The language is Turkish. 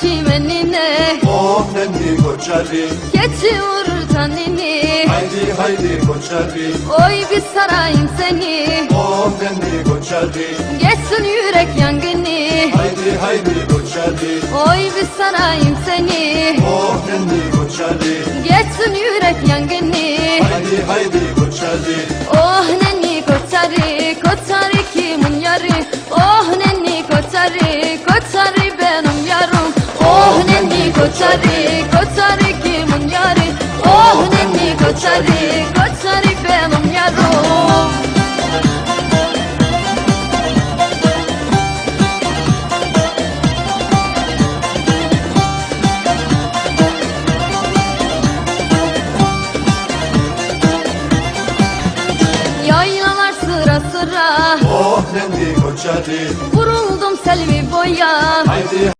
çimenine. Oh nenni koçari, Geçiyor tanini. haydi haydi koçari. Oy bir sarayım seni. Oh nenni koçari, Geçsin yürek yangını. haydi haydi koçari. Oy bir sarayım seni. Oh nenni koçari, Geçsin yürek yangını. haydi haydi koçari. Oh nenni koçarı, koçarı kimin yarı? Oh nenni koçarı, koçarı benim yarım. Oh nenni koçarı, koçarı kimin yarı? Oh nenni koçarı, koçarı benim yarım. Yaylalar sıra sıra, Oh nenni koçari, vuruldum selvi boya. haydi